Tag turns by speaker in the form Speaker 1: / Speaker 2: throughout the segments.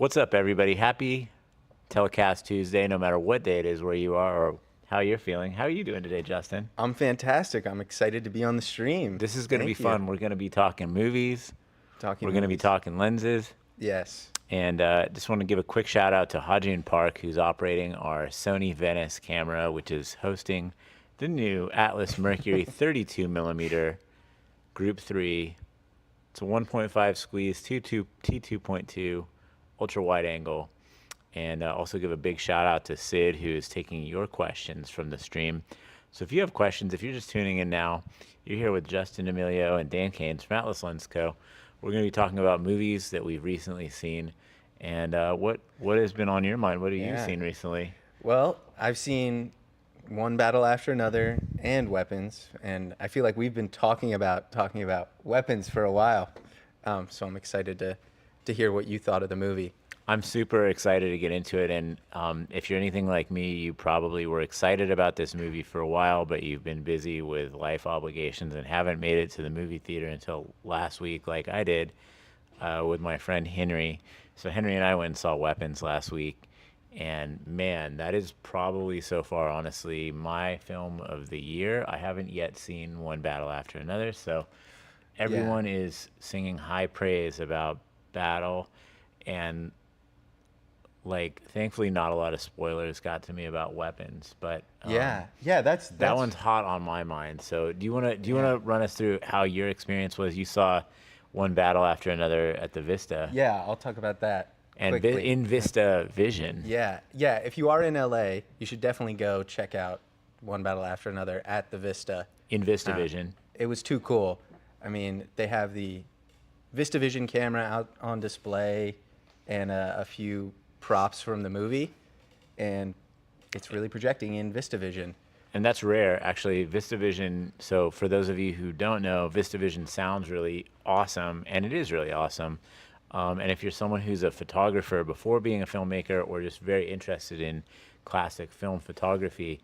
Speaker 1: What's up, everybody? Happy Telecast Tuesday, no matter what day it is, where you are, or how you're feeling. How are you doing today, Justin?
Speaker 2: I'm fantastic. I'm excited to be on the stream.
Speaker 1: This is going to be
Speaker 2: Thank you.
Speaker 1: fun. We're going to be talking movies,
Speaker 2: Talking
Speaker 1: we're going to be
Speaker 2: movies.
Speaker 1: talking lenses,
Speaker 2: Yes.
Speaker 1: and just want to give a quick shout out to Hajin Park, who's operating our Sony Venice camera, which is hosting the new Atlas Mercury 32 millimeter Group 3. It's a 1.5 squeeze, T2.2 ultra wide angle. And also give a big shout out to Sid, who is taking your questions from the stream. So if you have questions, if you're just tuning in now, you're here with Justin Demilio and Dan Kanes from Atlas Lens Co. We're going to be talking about movies that we've recently seen. And what has been on your mind? What have you
Speaker 2: Yeah.
Speaker 1: seen recently?
Speaker 2: Well, I've seen one battle after another and weapons, and I feel like we've been talking about weapons for a while. So I'm excited to hear what you thought of the movie.
Speaker 1: I'm super excited to get into it. And if you're anything like me, you probably were excited about this movie for a while, but you've been busy with life obligations and haven't made it to the movie theater until last week, like I did with my friend Henry. So Henry and I went and saw Weapons last week. And man, that is probably so far, honestly, my film of the year. I haven't yet seen one battle after another. So
Speaker 2: Yeah.
Speaker 1: everyone is singing high praise about Battle. And like, thankfully, not a lot of spoilers got to me about Weapons, but
Speaker 2: Yeah. Yeah, that's
Speaker 1: that one's hot on my mind. So, do you
Speaker 2: yeah.
Speaker 1: want to run us through how your experience was? You saw one battle after another at the Vista,
Speaker 2: Yeah, I'll talk about that
Speaker 1: and
Speaker 2: quickly.
Speaker 1: in Vista Vision.
Speaker 2: Yeah. Yeah, if you are in LA, you should definitely go check out one battle after another at the Vista.
Speaker 1: In Vista
Speaker 2: Uh,
Speaker 1: Vision.
Speaker 2: it was too cool. I mean, they have the VistaVision camera out on display and a few props from the movie, and it's really projecting in VistaVision.
Speaker 1: And that's rare, actually. VistaVision. So, for those of you who don't know, VistaVision sounds really awesome, and it is really awesome. And if you're someone who's a photographer before being a filmmaker, or just very interested in classic film photography,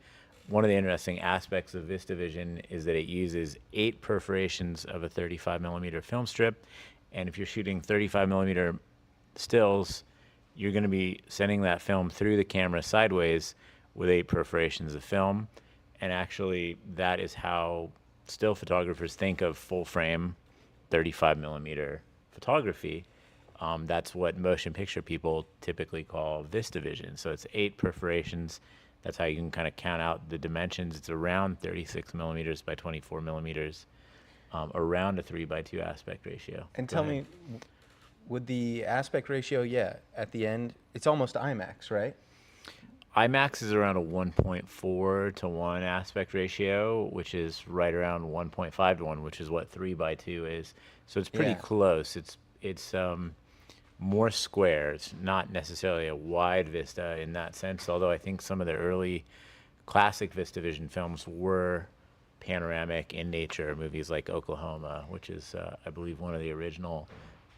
Speaker 1: one of the interesting aspects of VistaVision is that it uses 8 perforations of a 35 millimeter film strip. And if you're shooting 35 millimeter stills, you're going to be sending that film through the camera sideways with 8 perforations of film. And actually, that is how still photographers think of full frame 35 millimeter photography. That's what motion picture people typically call VistaVision. So it's 8 perforations. That's how you can kind of count out the dimensions. It's around 36 millimeters by 24 millimeters, around a 3:2 aspect ratio.
Speaker 2: And
Speaker 1: Go
Speaker 2: tell
Speaker 1: ahead.
Speaker 2: me, with the aspect ratio, yeah, at the end, it's almost IMAX, right?
Speaker 1: IMAX is around a 1.4 to 1 aspect ratio, which is right around 1.5 to 1, which is what 3:2 is. So it's pretty
Speaker 2: Yeah.
Speaker 1: close. It's more squares, not necessarily a wide vista in that sense. Although I think some of the early classic VistaVision films were panoramic in nature. Movies like Oklahoma, which is I believe one of the original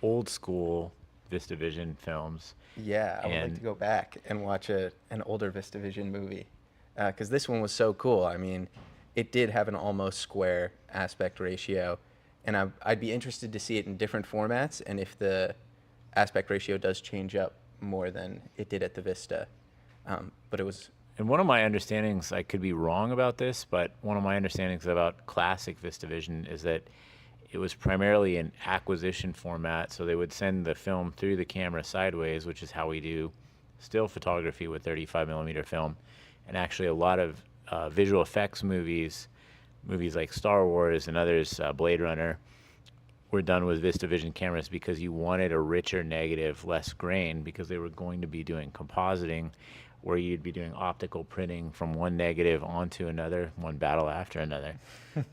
Speaker 1: old school VistaVision films.
Speaker 2: Yeah, I would like
Speaker 1: And
Speaker 2: to go back and watch an older VistaVision movie, because this one was so cool. I mean, it did have an almost square aspect ratio, and I'd be interested to see it in different formats and if the aspect ratio does change up more than it did at the Vista. But it was,
Speaker 1: And one of my understandings, I could be wrong about this, but one of my understandings about classic VistaVision is that it was primarily an acquisition format. So they would send the film through the camera sideways, which is how we do still photography with 35 millimeter film. And actually, a lot of visual effects movies like Star Wars and others, Blade Runner, were done with VistaVision cameras because you wanted a richer negative, less grain, because they were going to be doing compositing, where you'd be doing optical printing from one negative onto another, one battle after another.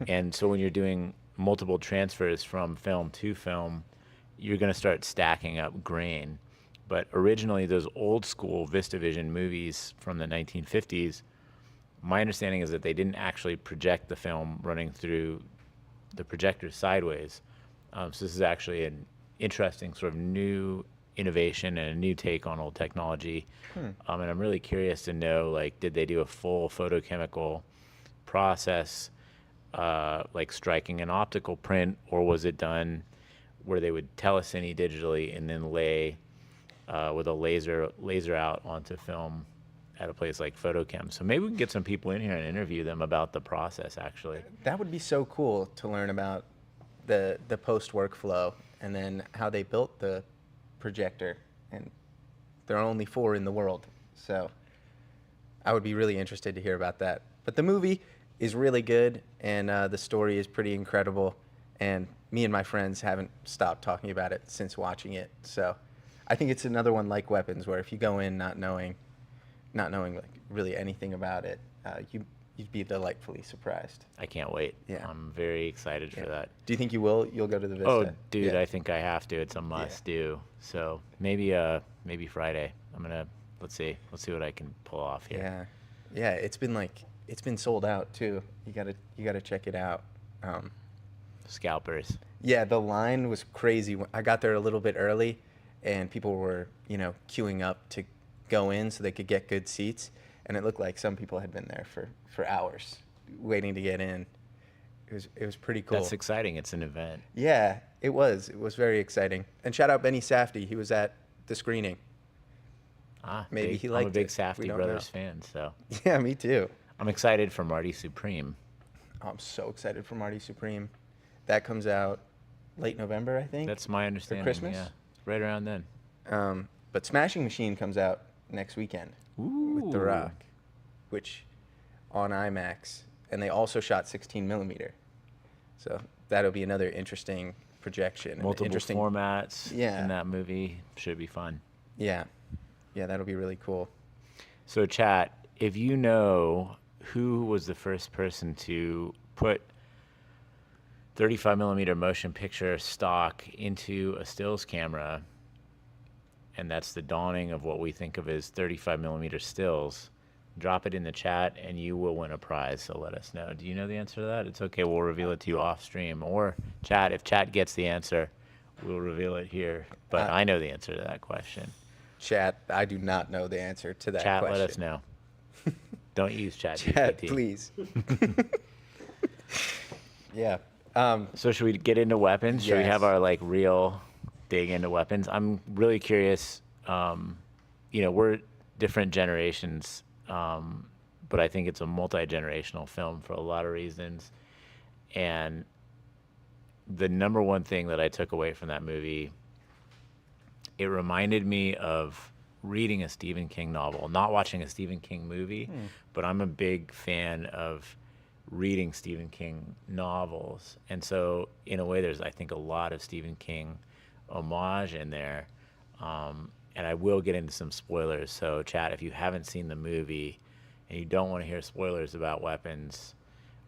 Speaker 1: And so when you're doing multiple transfers from film to film, you're going to start stacking up grain. But originally, those old school VistaVision movies from the 1950s, my understanding is that they didn't actually project the film running through the projector sideways. So this is actually an interesting sort of new innovation and a new take on old technology. And I'm really curious to know, like, did they do a full photochemical process, like striking an optical print, or was it done where they would telecine digitally and then lay with a laser out onto film at a place like Photochem. So maybe we can get some people in here and interview them about the process, actually.
Speaker 2: That would be so cool to learn about the post workflow and then how they built the projector. And there are only 4 in the world, so I would be really interested to hear about that. But the movie is really good, and the story is pretty incredible. And me and my friends haven't stopped talking about it since watching it. So I think it's another one like Weapons, where if you go in not knowing like really anything about it, you'd be delightfully surprised.
Speaker 1: I can't wait.
Speaker 2: Yeah.
Speaker 1: I'm very excited for that.
Speaker 2: Do you think you will? You'll go to the Vista?
Speaker 1: Oh, dude,
Speaker 2: Yeah.
Speaker 1: I think I have to. It's a must do. So maybe Friday. Let's see what I can pull off here.
Speaker 2: Yeah. It's been sold out too. You gotta check it out.
Speaker 1: Scalpers.
Speaker 2: Yeah, the line was crazy. I got there a little bit early, and people were queuing up to go in so they could get good seats, and it looked like some people had been there for hours waiting to get in. It was pretty cool.
Speaker 1: That's exciting. It's an event.
Speaker 2: Yeah, it was very exciting. And shout out Benny Safdie. He was at the screening. Maybe he liked it.
Speaker 1: I'm a big
Speaker 2: We
Speaker 1: Safdie
Speaker 2: don't
Speaker 1: Brothers
Speaker 2: know.
Speaker 1: fan, so
Speaker 2: Yeah, me too.
Speaker 1: I'm excited for Marty Supreme.
Speaker 2: I'm so excited for Marty Supreme. That comes out late November, I think.
Speaker 1: That's my understanding.
Speaker 2: Christmas?
Speaker 1: Yeah, right around then.
Speaker 2: But Smashing Machine comes out next weekend with The
Speaker 1: Ooh.
Speaker 2: Rock, which on IMAX, and they also shot 16 millimeter. So that'll be another interesting projection. and
Speaker 1: Multiple
Speaker 2: interesting
Speaker 1: formats
Speaker 2: Yeah.
Speaker 1: in that movie. Should be fun.
Speaker 2: Yeah, that'll be really cool.
Speaker 1: So, chat, if you know who was the first person to put 35 millimeter motion picture stock into a stills camera, and that's the dawning of what we think of as 35 millimeter stills, drop it in the chat and you will win a prize. So let us know. Do you know the answer to that? It's okay. We'll reveal it to you off stream, or chat. If chat gets the answer, we'll reveal it here. But I know the answer to that question.
Speaker 2: Chat, I do not know the answer to that
Speaker 1: Chat,
Speaker 2: question.
Speaker 1: let us know. Don't use chat.
Speaker 2: Chat,
Speaker 1: GPT.
Speaker 2: please. Yeah.
Speaker 1: So should we get into weapons? Should we have
Speaker 2: Yes.
Speaker 1: our real dig into weapons? I'm really curious. We're different generations, but I think it's a multi-generational film for a lot of reasons. And the number one thing that I took away from that movie, it reminded me of reading a Stephen King novel, not watching a Stephen King movie, but I'm a big fan of reading Stephen King novels. And so in a way, there's, I think, a lot of Stephen King homage in there. And I will get into some spoilers. So chat, if you haven't seen the movie and you don't want to hear spoilers about weapons,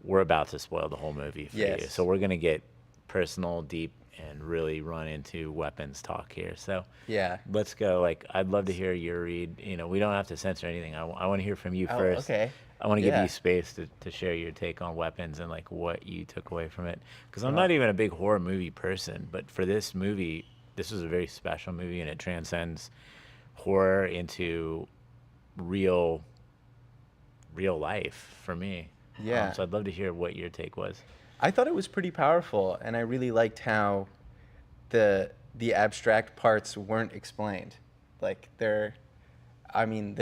Speaker 1: we're about to spoil the whole movie for you.
Speaker 2: Yes.
Speaker 1: So we're going to get personal, deep, and really run into weapons talk here. So
Speaker 2: Yeah.
Speaker 1: let's go. I'd love to hear your read. We don't have to censor anything. I want to hear from you
Speaker 2: Oh,
Speaker 1: first.
Speaker 2: okay.
Speaker 1: I want to give
Speaker 2: Yeah.
Speaker 1: you space to share your take on weapons and what you took away from it. Because I'm not even a big horror movie person, but for this movie, this was a very special movie, and it transcends horror into real life for me.
Speaker 2: Yeah.
Speaker 1: So I'd love to hear what your take was.
Speaker 2: I thought it was pretty powerful, and I really liked how the abstract parts weren't explained. The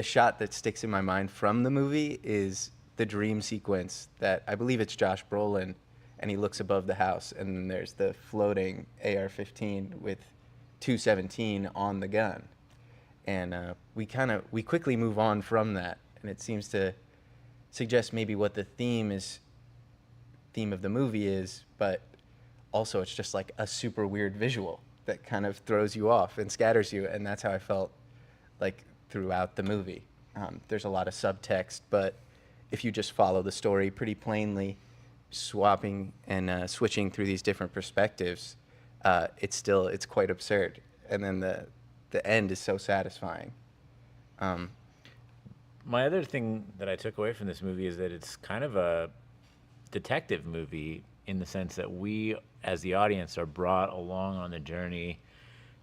Speaker 2: shot that sticks in my mind from the movie is the dream sequence that I believe it's Josh Brolin, and he looks above the house, and then there's the floating AR-15 with 217 on the gun. And we quickly move on from that, and it seems to suggest maybe what the theme of the movie is, but also it's just a super weird visual that kind of throws you off and scatters you, and that's how I felt throughout the movie. There's a lot of subtext, but if you just follow the story pretty plainly, swapping and switching through these different perspectives, it's quite absurd, and then the end is so satisfying.
Speaker 1: My other thing that I took away from this movie is that it's kind of a detective movie in the sense that we, as the audience, are brought along on the journey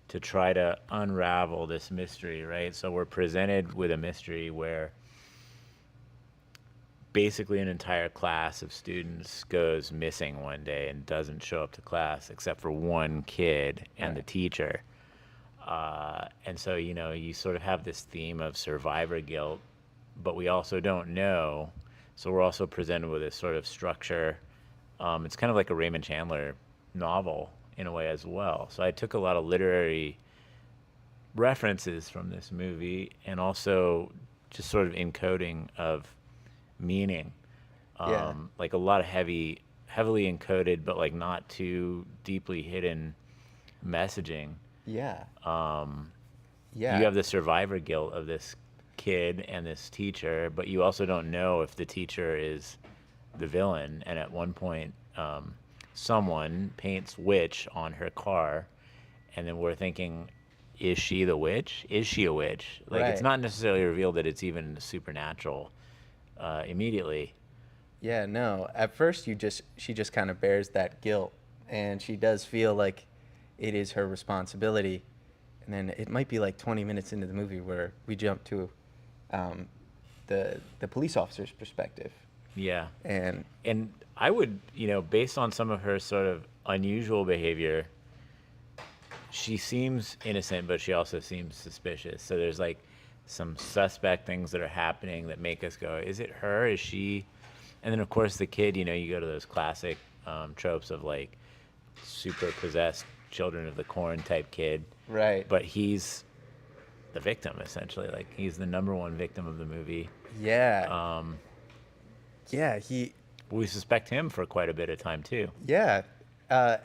Speaker 1: to try to unravel this mystery, right? So we're presented with a mystery where basically an entire class of students goes missing one day and doesn't show up to class except for one kid and the teacher. And so, you sort of have this theme of survivor guilt, but we also don't know. So we're also presented with this sort of structure. It's kind of like a Raymond Chandler novel in a way as well. So I took a lot of literary references from this movie and also just sort of encoding of meaning.
Speaker 2: Yeah.
Speaker 1: Like a lot of heavily encoded, but like not too deeply hidden messaging.
Speaker 2: Yeah.
Speaker 1: You
Speaker 2: Yeah.
Speaker 1: have the survivor guilt of this kid and this teacher, but you also don't know if the teacher is the villain. And at one point, someone paints witch on her car, and then we're thinking, is she the witch? Is she a witch? Like, it's
Speaker 2: Right.
Speaker 1: not necessarily revealed that it's even supernatural immediately.
Speaker 2: Yeah, no. At first she just kind of bears that guilt, and she does feel like it is her responsibility. And then it might be like 20 minutes into the movie where we jump to um, the police officer's perspective.
Speaker 1: Yeah.
Speaker 2: And
Speaker 1: And I would, based on some of her sort of unusual behavior, she seems innocent, but she also seems suspicious. So there's like some suspect things that are happening that make us go, is it her? Is she? And then, of course, the kid, you go to those classic tropes of like super possessed children of the corn type kid.
Speaker 2: right.
Speaker 1: But he's the victim, essentially. Like, he's the number one victim of the movie.
Speaker 2: Yeah.
Speaker 1: Um,
Speaker 2: Yeah, he
Speaker 1: we suspect him for quite a bit of time, too.
Speaker 2: yeah.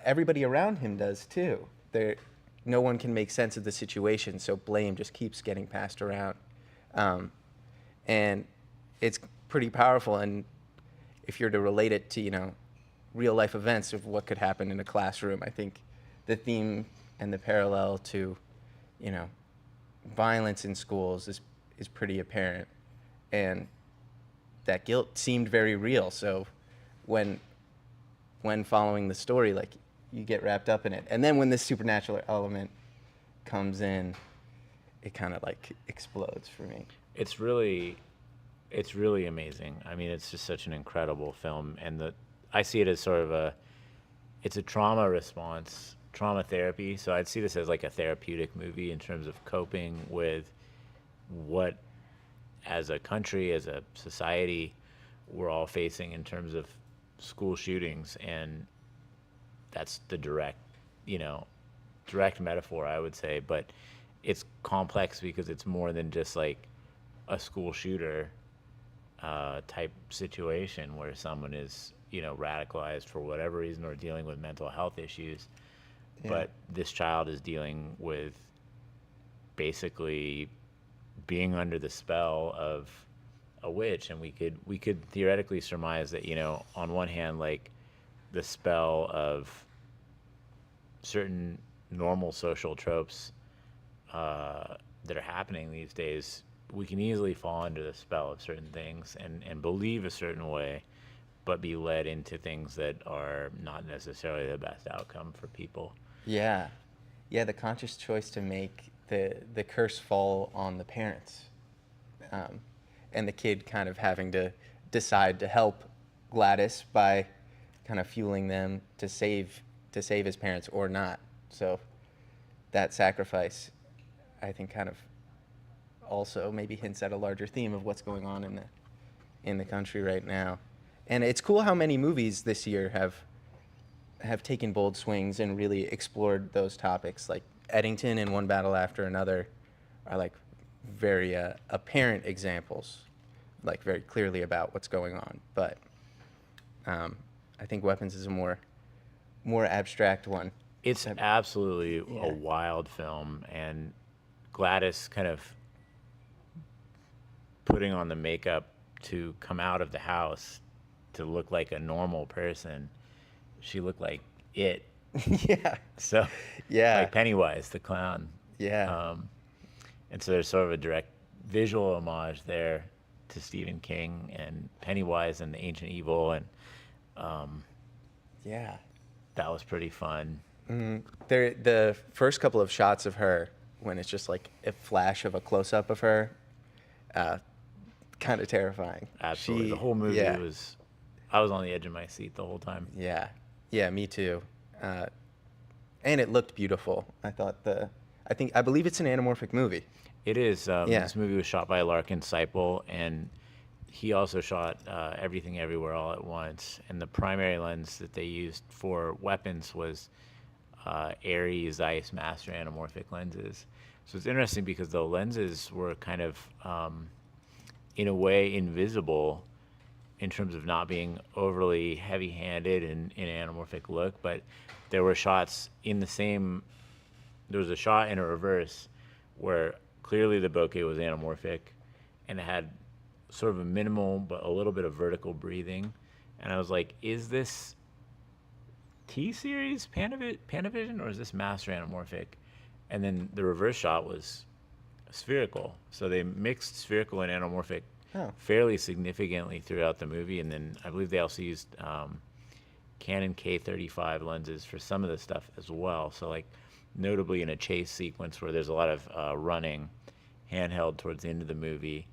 Speaker 2: Everybody around him does too. There no one can make sense of the situation, so blame just keeps getting passed around. Um, and it's pretty powerful, and if you're to relate it to, real life events of what could happen in a classroom, I think the theme and the parallel to, you know, violence in schools is pretty apparent, and that guilt seemed very real. So when following the story, like, you get wrapped up in it, and then when this supernatural element comes in, it kind of like explodes for me.
Speaker 1: It's really, it's really amazing. I mean, it's just such an incredible film, and I see it as sort of it's a trauma response, trauma therapy. So I'd see this as like a therapeutic movie in terms of coping with what, as a country, as a society, we're all facing in terms of school shootings, and that's the direct metaphor, I would say. But it's complex because it's more than just like a school shooter type situation where someone is, radicalized for whatever reason or dealing with mental health issues.
Speaker 2: Yeah.
Speaker 1: But this child is dealing with basically being under the spell of a witch, and we could theoretically surmise that, on one hand, like, the spell of certain normal social tropes that are happening these days, we can easily fall under the spell of certain things and believe a certain way, but be led into things that are not necessarily the best outcome for people.
Speaker 2: Yeah, yeah, the conscious choice to make the curse fall on the parents, um, and the kid kind of having to decide to help Gladys by kind of fueling them to save his parents or not. So that sacrifice, I think, kind of also maybe hints at a larger theme of what's going on in the country right now. And it's cool how many movies this year have taken bold swings and really explored those topics. Like Eddington and One Battle After Another are like very apparent examples, like very clearly about what's going on. But I think Weapons is a more abstract one.
Speaker 1: It's absolutely
Speaker 2: Yeah.
Speaker 1: a wild film, and Gladys kind of putting on the makeup to come out of the house to look like a normal person. She looked like it.
Speaker 2: Yeah.
Speaker 1: So,
Speaker 2: Yeah.
Speaker 1: like Pennywise, the clown.
Speaker 2: Yeah.
Speaker 1: And so there's sort of a direct visual homage there to Stephen King and Pennywise and the Ancient Evil, and
Speaker 2: Yeah.
Speaker 1: that was pretty fun.
Speaker 2: The first couple of shots of her, when it's just like a flash of a close up of her, kind of terrifying.
Speaker 1: Absolutely. The whole movie was, I was on the edge of my seat the whole time.
Speaker 2: Yeah. Yeah, me too. And it looked beautiful. I I believe it's an anamorphic movie.
Speaker 1: It is.
Speaker 2: Yeah.
Speaker 1: This movie was shot by Larkin Seipel, and he also shot Everything Everywhere All at Once. And the primary lens that they used for weapons was Arri Zeiss master anamorphic lenses. So it's interesting because the lenses were kind of, in a way, invisible in terms of not being overly heavy-handed and in anamorphic look, but there were shots in the same. There was a shot in a reverse where clearly the bokeh was anamorphic, and it had sort of a minimal but a little bit of vertical breathing, and I was like, is this T-series Panavision, or is this master anamorphic? And then the reverse shot was spherical, so they mixed spherical and anamorphic fairly significantly throughout the movie. And then I believe they also used Canon K35 lenses for some of the stuff as well. So like notably in a chase sequence where there's a lot of running handheld towards the end of the movie,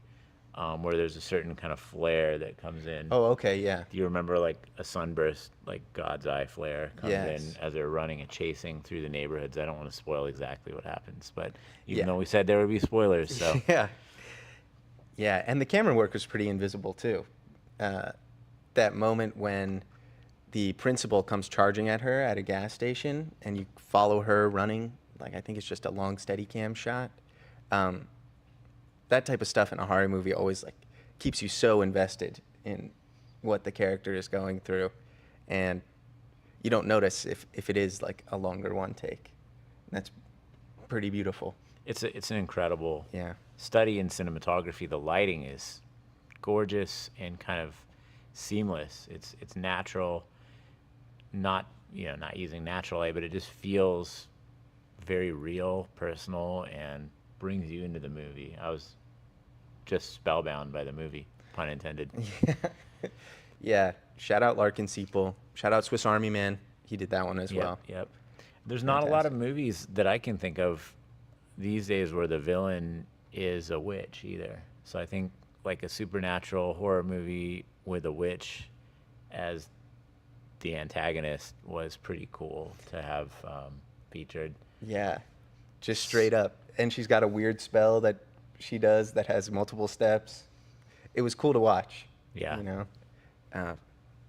Speaker 1: where there's a certain kind of flare that comes in.
Speaker 2: Oh, okay, yeah.
Speaker 1: Do you remember like a sunburst, like God's eye flare comes
Speaker 2: Yes.
Speaker 1: in as they're running and chasing through the neighborhoods? I don't want to spoil exactly what happens, but even
Speaker 2: Yeah.
Speaker 1: though we said there would be spoilers, so
Speaker 2: Yeah. Yeah, and the camera work was pretty invisible too. That moment when the principal comes charging at her at a gas station and you follow her running, like I think it's just a long steady cam shot. That type of stuff in a horror movie always like keeps you so invested in what the character is going through, and you don't notice if it is like a longer one take. That's pretty beautiful.
Speaker 1: it's an incredible
Speaker 2: Yeah.
Speaker 1: study in cinematography. The lighting is gorgeous and kind of seamless. It's natural, not not using natural light, but it just feels very real, personal, and brings you into the movie. I was just spellbound by the movie, pun intended.
Speaker 2: Yeah. Shout out Larkin Seipel. Shout out Swiss Army Man. He did that one as well.
Speaker 1: Yep. There's not a lot
Speaker 2: Fantastic.
Speaker 1: of movies that I can think of these days where the villain is a witch either. So I think like a supernatural horror movie with a witch as the antagonist was pretty cool to have featured.
Speaker 2: Yeah. Just straight up. And she's got a weird spell that she does that has multiple steps. It was cool to watch.
Speaker 1: Yeah.
Speaker 2: You know?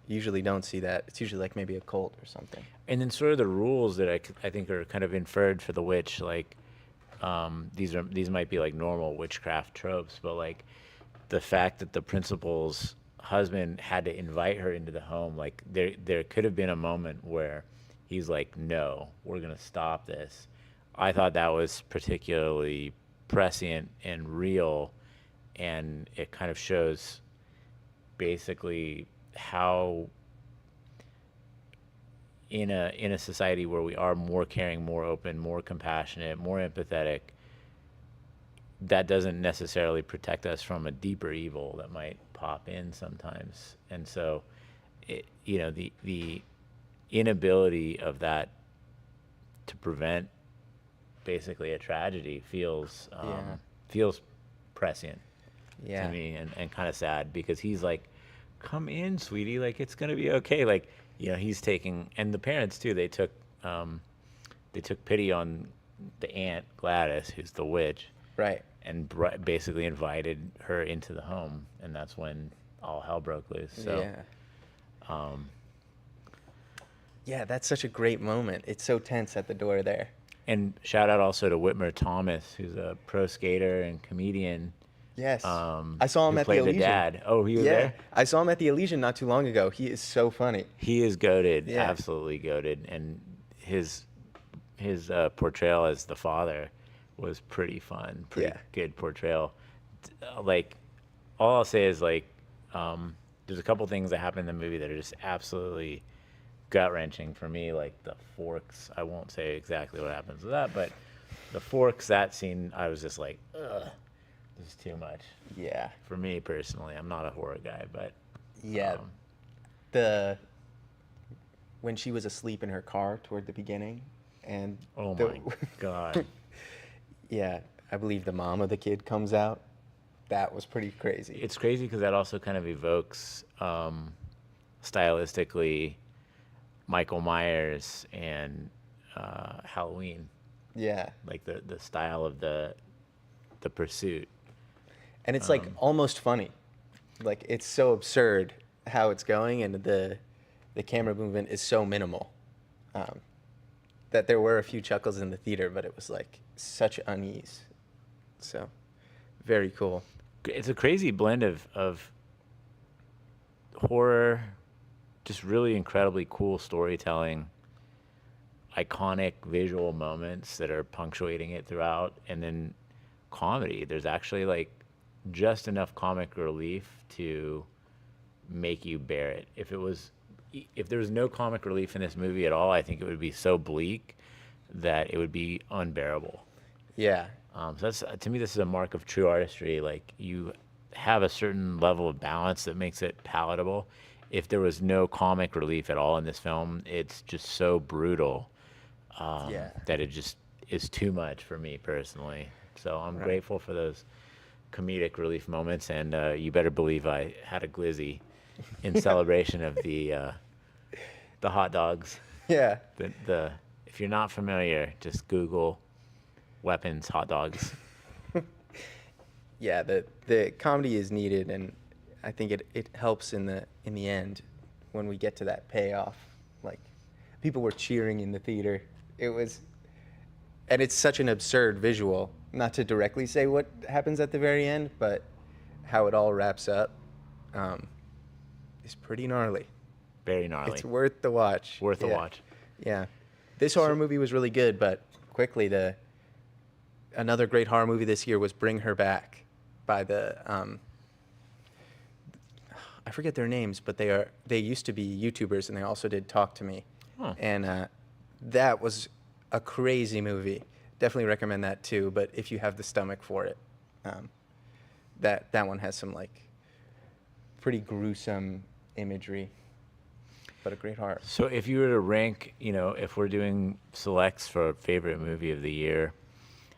Speaker 2: Usually don't see that. It's usually like maybe a cult or something.
Speaker 1: And then sort of the rules that I think are kind of inferred for the witch, like these might be like normal witchcraft tropes, but like the fact that the principal's husband had to invite her into the home, like there could have been a moment where he's like, no, we're gonna stop this. I thought that was particularly prescient and real, and it kind of shows basically how in a society where we are more caring, more open, more compassionate, more empathetic, that doesn't necessarily protect us from a deeper evil that might pop in sometimes. And so the inability of that to prevent basically a tragedy feels prescient
Speaker 2: Yeah.
Speaker 1: to me, and kind of sad, because he's like, come in, sweetie, like it's gonna be okay. Like, he's taking, and the parents too, they took pity on the aunt Gladys, who's the witch,
Speaker 2: Right.
Speaker 1: and basically invited her into the home, and that's when all hell broke loose. So
Speaker 2: Yeah. Yeah, that's such a great moment. It's so tense at the door there.
Speaker 1: and shout out also to Whitmer Thomas, who's a pro skater and comedian.
Speaker 2: Yes. I saw him
Speaker 1: who
Speaker 2: at the
Speaker 1: played
Speaker 2: Elysian.
Speaker 1: dad. Oh, he was
Speaker 2: Yeah.
Speaker 1: there?
Speaker 2: I saw him at the Elysian not too long ago. He is so funny.
Speaker 1: He is goated,
Speaker 2: Yeah.
Speaker 1: absolutely goated, and his portrayal as the father was pretty fun, pretty
Speaker 2: Yeah.
Speaker 1: good portrayal. Like, all I'll say is like, there's a couple things that happen in the movie that are just absolutely gut wrenching for me, like the forks. I won't say exactly what happens with that, but the forks, that scene, I was just like, ugh, this is too much
Speaker 2: Yeah.
Speaker 1: for me personally. I'm not a horror guy, but
Speaker 2: Yeah. When she was asleep in her car toward the beginning, and
Speaker 1: oh
Speaker 2: the-
Speaker 1: my god.
Speaker 2: yeah, I believe the mom of the kid comes out. That was pretty crazy.
Speaker 1: It's crazy because that also kind of evokes stylistically Michael Myers and Halloween.
Speaker 2: Yeah.
Speaker 1: like the style of the pursuit.
Speaker 2: And it's like almost funny. Like it's so absurd how it's going, and the camera movement is so minimal that there were a few chuckles in the theater, but it was like such unease. So very cool.
Speaker 1: It's a crazy blend of horror, just really incredibly cool storytelling, iconic visual moments that are punctuating it throughout, and then comedy. There's actually like just enough comic relief to make you bear it. If there was no comic relief in this movie at all, I think it would be so bleak that it would be unbearable.
Speaker 2: Yeah.
Speaker 1: So that's, to me, this is a mark of true artistry. Like, you have a certain level of balance that makes it palatable. If there was no comic relief at all in this film, it's just so brutal
Speaker 2: Yeah.
Speaker 1: that it just is too much for me personally. So I'm grateful for those comedic relief moments, and you better believe I had a glizzy in celebration of the hot dogs.
Speaker 2: Yeah.
Speaker 1: If you're not familiar, just Google weapons hot dogs.
Speaker 2: Yeah, the comedy is needed, and I think it helps in the end when we get to that payoff. Like, people were cheering in the theater. And it's such an absurd visual. Not to directly say what happens at the very end, but how it all wraps up is pretty gnarly.
Speaker 1: Very gnarly.
Speaker 2: It's worth the watch.
Speaker 1: Worth a watch.
Speaker 2: Yeah, this horror movie was really good, but quickly another great horror movie this year was Bring Her Back by the I forget their names, but they used to be YouTubers, and they also did Talk to Me.
Speaker 1: Huh.
Speaker 2: And that was a crazy movie. Definitely recommend that too, but if you have the stomach for it. That one has some like pretty gruesome imagery, but a great horror.
Speaker 1: So if you were to rank, if we're doing selects for favorite movie of the year,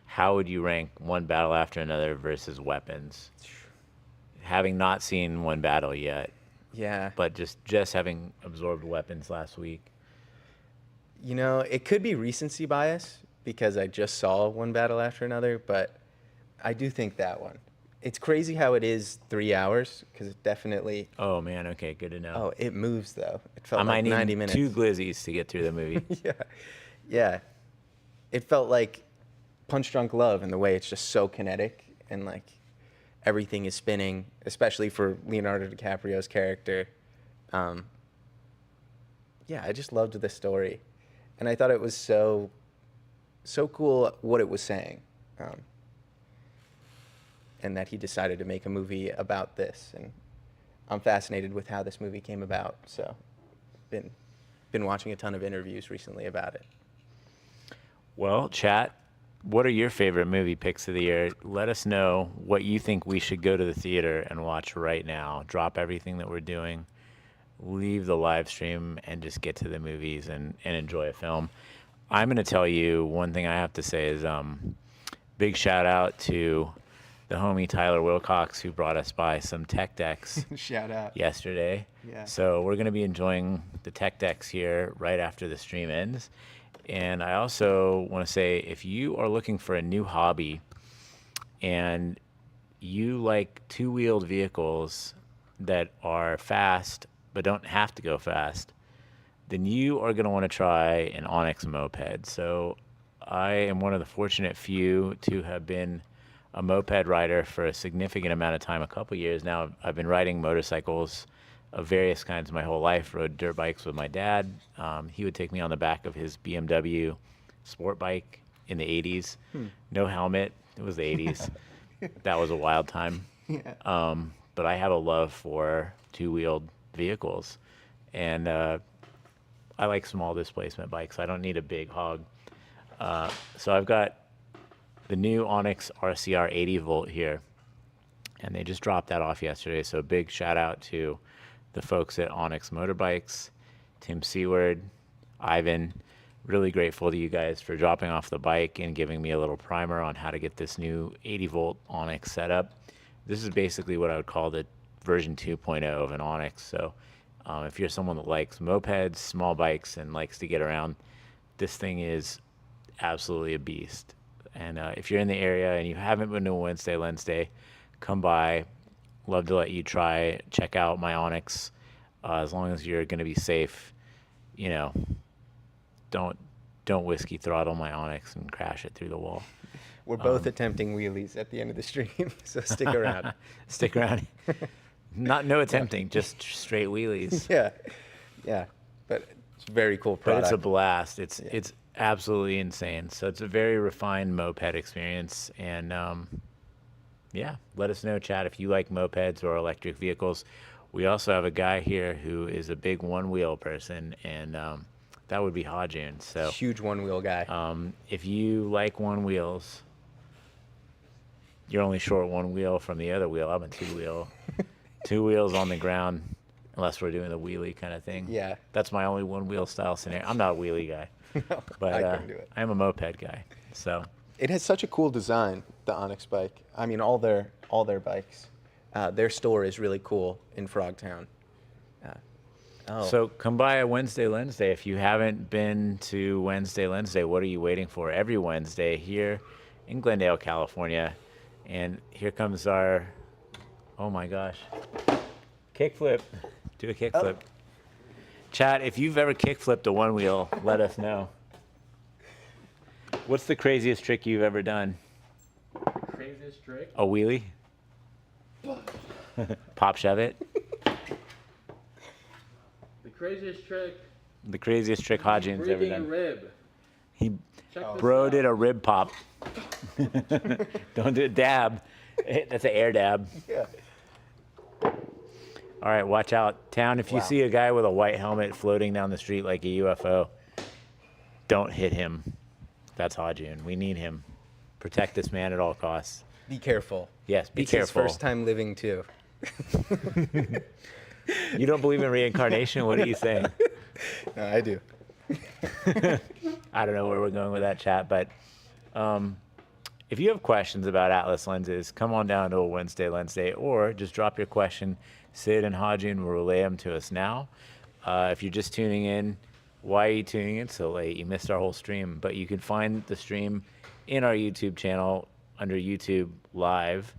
Speaker 1: how would you rank One Battle After Another versus Weapons? Having not seen One Battle yet,
Speaker 2: Yeah.
Speaker 1: but just having absorbed Weapons last week.
Speaker 2: It could be recency bias because I just saw One Battle After Another, but I do think that one. It's crazy how it is 3 hours, because it definitely...
Speaker 1: Oh, man, okay, good to know.
Speaker 2: Oh, it moves, though. It felt
Speaker 1: I might
Speaker 2: like
Speaker 1: need
Speaker 2: 90 minutes.
Speaker 1: 2 glizzies to get through the movie.
Speaker 2: Yeah. It felt like Punch Drunk Love in the way it's just so kinetic, and like everything is spinning, especially for Leonardo DiCaprio's character. Yeah, I just loved the story. And I thought it was so cool what it was saying. And that he decided to make a movie about this. And I'm fascinated with how this movie came about. So been watching a ton of interviews recently about it.
Speaker 1: Well, chat, what are your favorite movie picks of the year? Let us know what you think we should go to the theater and watch right now. Drop everything that we're doing, leave the live stream, and just get to the movies and enjoy a film. I'm going to tell you one thing I have to say is big shout out to the homie Tyler Wilcox, who brought us by some tech decks
Speaker 2: Shout out.
Speaker 1: yesterday.
Speaker 2: Yeah.
Speaker 1: So we're going to be enjoying the tech decks here right after the stream ends. And I also want to say, if you are looking for a new hobby and you like two-wheeled vehicles that are fast but don't have to go fast, then you are going to want to try an Onyx moped. So I am one of the fortunate few to have been a moped rider for a significant amount of time, a couple years now. I've been riding motorcycles of various kinds my whole life. Rode dirt bikes with my dad. He would take me on the back of his BMW sport bike in the 80s. No helmet. It was the 80s. That was a wild time.
Speaker 2: Yeah.
Speaker 1: But I have a love for two-wheeled vehicles. And I like small displacement bikes. I don't need a big hog. So I've got the new Onyx RCR 80 volt here, and they just dropped that off yesterday. So big shout out to the folks at Onyx Motorbikes, Tim Seward, Ivan. Really grateful to you guys for dropping off the bike and giving me a little primer on how to get this new 80 volt Onyx set up. This is basically what I would call the version 2.0 of an Onyx. So if you're someone that likes mopeds, small bikes, and likes to get around, this thing is absolutely a beast. And if you're in the area and you haven't been to a Wednesday Lens Day, come by. Love to let you try, check out my Onyx. As long as you're going to be safe, you know, don't whiskey throttle my Onyx and crash it through the wall.
Speaker 2: We're both attempting wheelies at the end of the stream, so stick around.
Speaker 1: Stick around. No attempting, just straight wheelies.
Speaker 2: Yeah, yeah, but it's a very cool
Speaker 1: But
Speaker 2: product.
Speaker 1: it's a blast. It's absolutely insane. So it's a very refined moped experience. And yeah, let us know, chat, if you like mopeds or electric vehicles. We also have a guy here who is a big one-wheel person, and that would be Hajun. So
Speaker 2: Huge one-wheel guy.
Speaker 1: if you like one wheels, you're only short one wheel from the other wheel. I'm a two-wheel. Two wheels on the ground, unless we're doing the wheelie kind of thing.
Speaker 2: Yeah.
Speaker 1: That's my only one-wheel style scenario. I'm not a wheelie guy, but
Speaker 2: I couldn't do it.
Speaker 1: I'm a moped guy. So
Speaker 2: It has such a cool design, the Onyx bike. I mean, all their bikes. Their store is really cool in Frogtown.
Speaker 1: So come by a Wednesday Lens Day. If you haven't been to Wednesday Lens Day, what are you waiting for? Every Wednesday here in Glendale, California. And here comes our, oh my gosh, kickflip. Do a kickflip. Chat, if you've ever kickflipped a one wheel, let us know. What's the craziest trick you've ever done?
Speaker 3: Craziest trick?
Speaker 1: A wheelie? Pop shove it?
Speaker 3: The craziest trick.
Speaker 1: The craziest trick Hajin's ever
Speaker 3: Breaking a
Speaker 1: done.
Speaker 3: rib.
Speaker 1: He
Speaker 3: Check this
Speaker 1: bro
Speaker 3: out.
Speaker 1: did a rib pop. Don't do a dab. That's an air dab.
Speaker 2: Yeah.
Speaker 1: All right, watch out. Town, if you
Speaker 2: Wow.
Speaker 1: see a guy with a white helmet floating down the street like a UFO, don't hit him. That's Hajun. We need him. Protect this man at all costs.
Speaker 2: Be careful.
Speaker 1: Yes, be
Speaker 2: It's his
Speaker 1: careful.
Speaker 2: first time living too.
Speaker 1: You don't believe in reincarnation? What are you saying?
Speaker 2: No, I do.
Speaker 1: I don't know where we're going with that, chat, but if you have questions about Atlas lenses, come on down to a Wednesday Lens Day, or just drop your question. Sid and Hajun will relay them to us now. If you're just tuning in, why are you tuning in so late? You missed our whole stream, but you can find the stream in our YouTube channel under YouTube Live.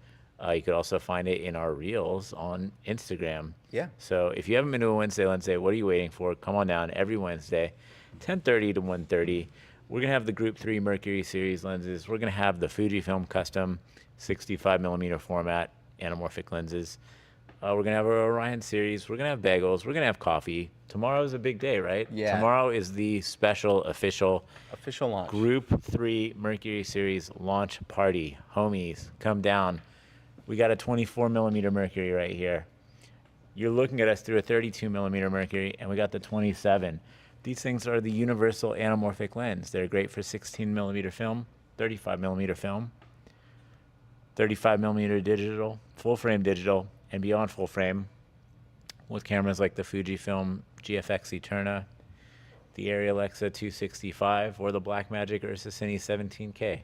Speaker 1: You could also find it in our Reels on Instagram.
Speaker 2: Yeah.
Speaker 1: So if you haven't been to a Wednesday Lens Day, what are you waiting for? Come on down every Wednesday, 10:30 to 1:30. We're going to have the Group 3 Mercury Series lenses. We're going to have the Fujifilm Custom 65mm format anamorphic lenses. We're going to have our Orion series. We're going to have bagels. We're going to have coffee. Tomorrow's a big day, right?
Speaker 2: Yeah.
Speaker 1: Tomorrow is the special official
Speaker 2: Official launch.
Speaker 1: Group 3 Mercury Series launch party. Homies, come down. We got a 24mm Mercury right here. You're looking at us through a 32mm Mercury, and we got the 27. These things are the universal anamorphic lens. They're great for 16mm film, 35mm film, 35mm digital, full frame digital, and beyond full frame with cameras like the Fujifilm GFX Eterna, the Arri Alexa 265, or the Blackmagic Ursa Cine 17K.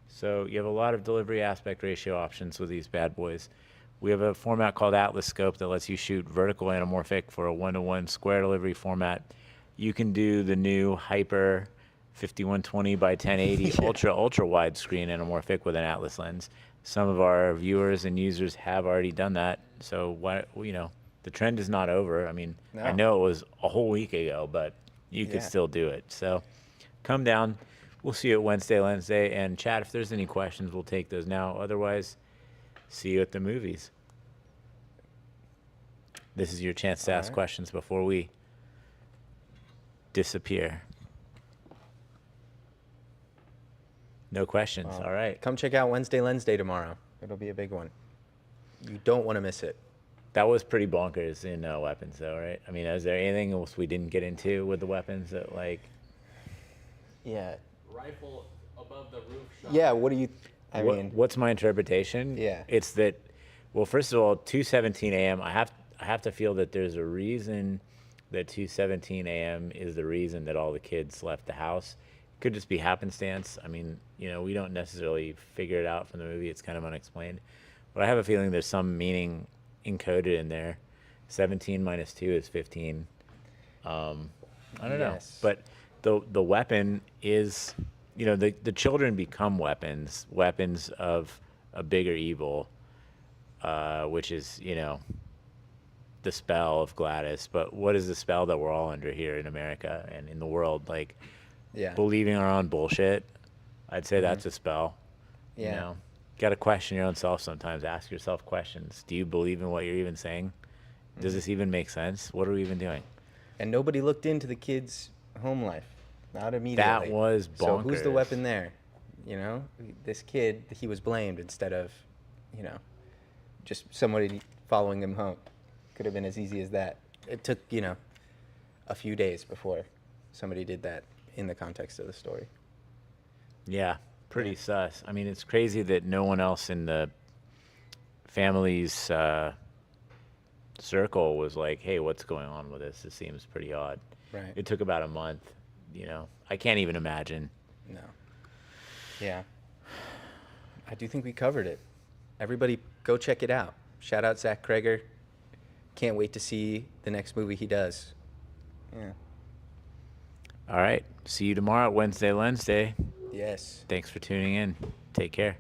Speaker 1: So you have a lot of delivery aspect ratio options with these bad boys. We have a format called Atlas Scope that lets you shoot vertical anamorphic for a 1-to-1 square delivery format. You can do the new Hyper 5120 by 1080 ultra wide screen anamorphic with an Atlas lens. Some of our viewers and users have already done that. So why, the trend is not over. I mean,
Speaker 2: No.
Speaker 1: I know it was a whole week ago, but you could
Speaker 2: Yeah.
Speaker 1: still do it. So come down. We'll see you at Wednesday Lens Day. And chat, if there's any questions, we'll take those now. Otherwise, see you at the movies. This is your chance to ask
Speaker 2: right.
Speaker 1: questions before we disappear. No questions.
Speaker 2: Well,
Speaker 1: All right.
Speaker 2: Come check out Wednesday Lens Day tomorrow. It'll be a big one. You don't want to miss it.
Speaker 1: That was pretty bonkers in weapons, though, right? I mean, is there anything else we didn't get into with the weapons that, like...
Speaker 2: Yeah.
Speaker 3: Rifle above the roof shot.
Speaker 2: Yeah, what do you... I mean...
Speaker 1: what's my interpretation?
Speaker 2: Yeah.
Speaker 1: It's that, well, first of all, 2:17 a.m., I have to feel that there's a reason that 2:17 a.m. is the reason that all the kids left the house. Could just be happenstance. I mean, we don't necessarily figure it out from the movie. It's kind of unexplained. But I have a feeling there's some meaning encoded in there. 17 minus 2 is 15. I don't know.
Speaker 2: Yes.
Speaker 1: But the weapon is the children become weapons of a bigger evil, which is, the spell of Gladys. But what is the spell that we're all under here in America and in the world? Like,
Speaker 2: Yeah.
Speaker 1: believing our own bullshit. I'd say that's a spell.
Speaker 2: Yeah.
Speaker 1: Got to question your own self sometimes. Ask yourself questions. Do you believe in what you're even saying? Does this even make sense? What are we even doing?
Speaker 2: And nobody looked into the kid's home life. Not immediately.
Speaker 1: That was bonkers.
Speaker 2: So who's the weapon there? This kid, he was blamed instead of, just somebody following him home. Could have been as easy as that. It took, a few days before somebody did that in the context of the story.
Speaker 1: Yeah, pretty sus. I mean, it's crazy that no one else in the family's circle was like, hey, what's going on with this? This seems pretty odd.
Speaker 2: Right.
Speaker 1: It took about a month, I can't even imagine.
Speaker 2: No. Yeah. I do think we covered it. Everybody go check it out. Shout out Zach Kreger. Can't wait to see the next movie he does. Yeah.
Speaker 1: All right. See you tomorrow, Wednesday.
Speaker 2: Yes.
Speaker 1: Thanks for tuning in. Take care.